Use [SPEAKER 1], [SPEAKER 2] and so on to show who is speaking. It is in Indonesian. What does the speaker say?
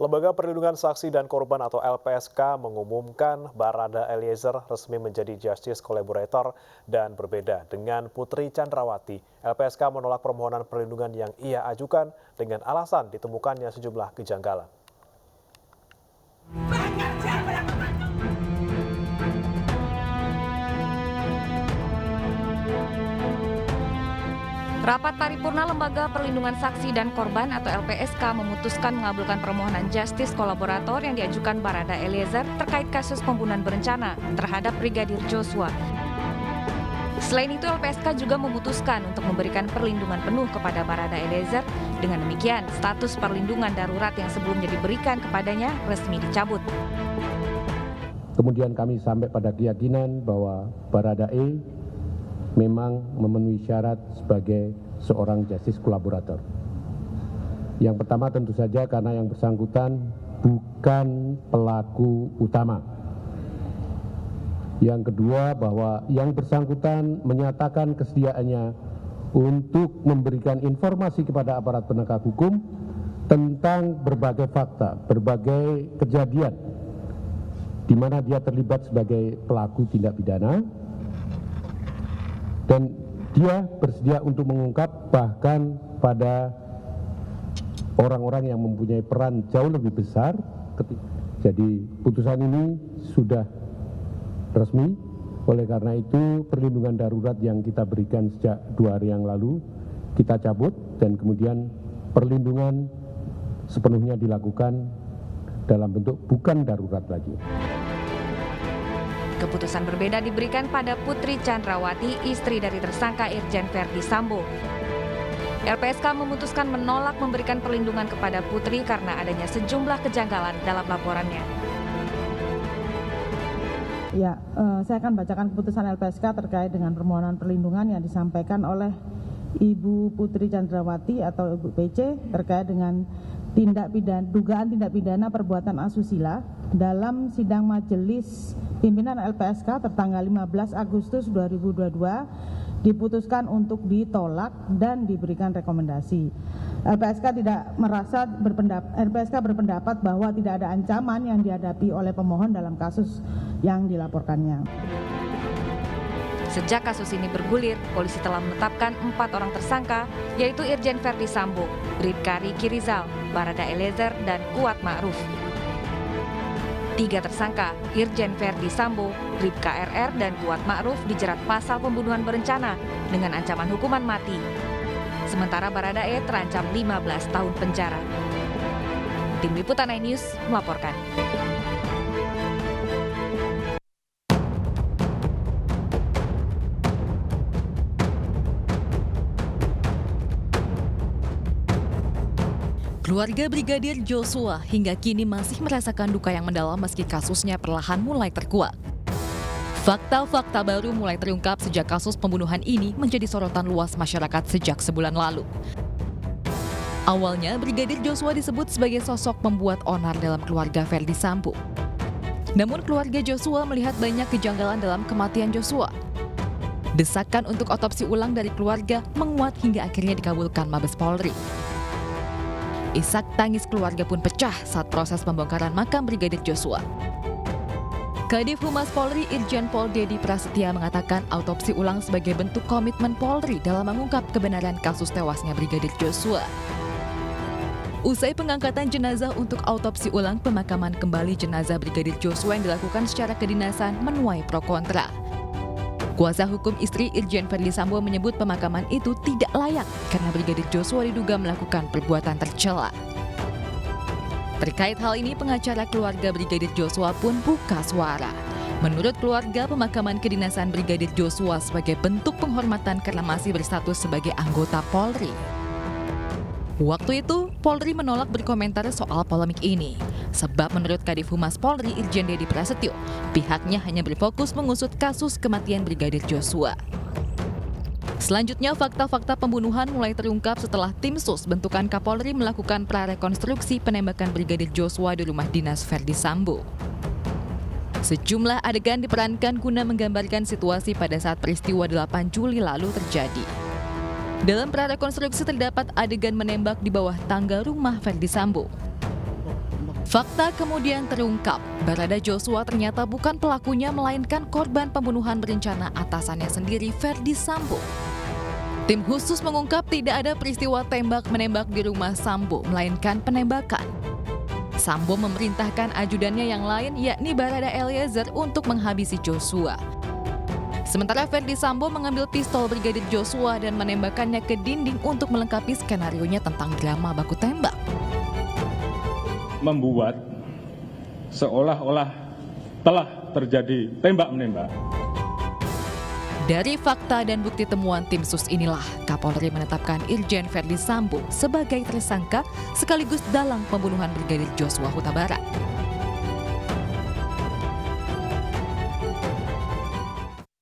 [SPEAKER 1] Lembaga Perlindungan Saksi dan Korban atau LPSK mengumumkan Barada Eliezer resmi menjadi Justice Collaborator dan berbeda dengan Putri Chandrawati. LPSK menolak permohonan perlindungan yang ia ajukan dengan alasan ditemukannya sejumlah kejanggalan.
[SPEAKER 2] Rapat paripurna Lembaga Perlindungan Saksi dan Korban atau LPSK memutuskan mengabulkan permohonan justice kolaborator yang diajukan Barada Eliezer terkait kasus pembunuhan berencana terhadap Brigadir Joshua. Selain itu, LPSK juga memutuskan untuk memberikan perlindungan penuh kepada Barada Eliezer. Dengan demikian, status perlindungan darurat yang sebelumnya diberikan kepadanya resmi dicabut.
[SPEAKER 3] Kemudian kami sampai pada keyakinan bahwa Barada E memang memenuhi syarat sebagai seorang justice kolaborator. Yang pertama tentu saja karena yang bersangkutan bukan pelaku utama. Yang kedua bahwa yang bersangkutan menyatakan kesediaannya untuk memberikan informasi kepada aparat penegak hukum tentang berbagai fakta, berbagai kejadian di mana dia terlibat sebagai pelaku tindak pidana. Dan dia bersedia untuk mengungkap bahkan pada orang-orang yang mempunyai peran jauh lebih besar. Jadi putusan ini sudah resmi, oleh karena itu perlindungan darurat yang kita berikan sejak 2 hari yang lalu kita cabut dan kemudian perlindungan sepenuhnya dilakukan dalam bentuk bukan darurat lagi.
[SPEAKER 2] Keputusan berbeda diberikan pada Putri Chandrawati, istri dari tersangka Irjen Verdi Sambo. LPSK memutuskan menolak memberikan perlindungan kepada Putri karena adanya sejumlah kejanggalan dalam laporannya.
[SPEAKER 4] Ya, saya akan bacakan keputusan LPSK terkait dengan permohonan perlindungan yang disampaikan oleh Ibu Putri Chandrawati atau Ibu PC terkait dengan dugaan tindak pidana perbuatan asusila dalam sidang majelis pimpinan LPSK tertanggal 15 Agustus 2022 diputuskan untuk ditolak dan diberikan rekomendasi. LPSK berpendapat bahwa tidak ada ancaman yang dihadapi oleh pemohon dalam kasus yang dilaporkannya.
[SPEAKER 2] Sejak kasus ini bergulir, polisi telah menetapkan 4 orang tersangka, yaitu Irjen Verdi Sambo, Bribka Riki Rizal, Barada Eliezer, dan Kuat Ma'ruf. 3 tersangka, Irjen Verdi Sambo, Bribka RR, dan Kuat Ma'ruf dijerat pasal pembunuhan berencana dengan ancaman hukuman mati. Sementara Barada E terancam 15 tahun penjara. Tim Liputan iNews melaporkan.
[SPEAKER 5] Keluarga Brigadir Joshua hingga kini masih merasakan duka yang mendalam meski kasusnya perlahan mulai terkuak. Fakta-fakta baru mulai terungkap sejak kasus pembunuhan ini menjadi sorotan luas masyarakat sejak sebulan lalu. Awalnya, Brigadir Joshua disebut sebagai sosok pembuat onar dalam keluarga Verdi Sambo. Namun keluarga Joshua melihat banyak kejanggalan dalam kematian Joshua. Desakan untuk otopsi ulang dari keluarga menguat hingga akhirnya dikabulkan Mabes Polri. Isak tangis keluarga pun pecah saat proses pembongkaran makam Brigadir Joshua. Kadif Humas Polri Irjen Pol Dedi Prasetya mengatakan autopsi ulang sebagai bentuk komitmen Polri dalam mengungkap kebenaran kasus tewasnya Brigadir Joshua. Usai pengangkatan jenazah untuk autopsi ulang, pemakaman kembali jenazah Brigadir Joshua yang dilakukan secara kedinasan menuai pro kontra. Kuasa hukum istri Irjen Verdi Sambo menyebut pemakaman itu tidak layak karena Brigadir Joshua diduga melakukan perbuatan tercela. Terkait hal ini, pengacara keluarga Brigadir Joshua pun buka suara. Menurut keluarga, pemakaman kedinasan Brigadir Joshua sebagai bentuk penghormatan karena masih berstatus sebagai anggota Polri. Waktu itu, Polri menolak berkomentar soal polemik ini. Sebab menurut Kadif Humas Polri Irjen Dedi Prasetyo, pihaknya hanya berfokus mengusut kasus kematian Brigadir Joshua. Selanjutnya, fakta-fakta pembunuhan mulai terungkap setelah tim sus bentukan Kapolri melakukan prarekonstruksi penembakan Brigadir Joshua di rumah dinas Verdi Sambo. Sejumlah adegan diperankan guna menggambarkan situasi pada saat peristiwa 8 Juli lalu terjadi. Dalam prarekonstruksi terdapat adegan menembak di bawah tangga rumah Verdi Sambo. Fakta kemudian terungkap, Barada Joshua ternyata bukan pelakunya melainkan korban pembunuhan berencana atasannya sendiri, Ferdi Sambo. Tim khusus mengungkap tidak ada peristiwa tembak-menembak di rumah Sambo, melainkan penembakan. Sambo memerintahkan ajudannya yang lain yakni Barada Eliezer untuk menghabisi Joshua. Sementara Ferdi Sambo mengambil pistol Brigadir Joshua dan menembakkannya ke dinding untuk melengkapi skenarionya tentang drama baku tembak.
[SPEAKER 6] Membuat seolah-olah telah terjadi tembak-menembak.
[SPEAKER 5] Dari fakta dan bukti temuan tim sus inilah, Kapolri menetapkan Irjen Ferdi Sambo sebagai tersangka sekaligus dalang pembunuhan Brigadir Joshua Huta Barat.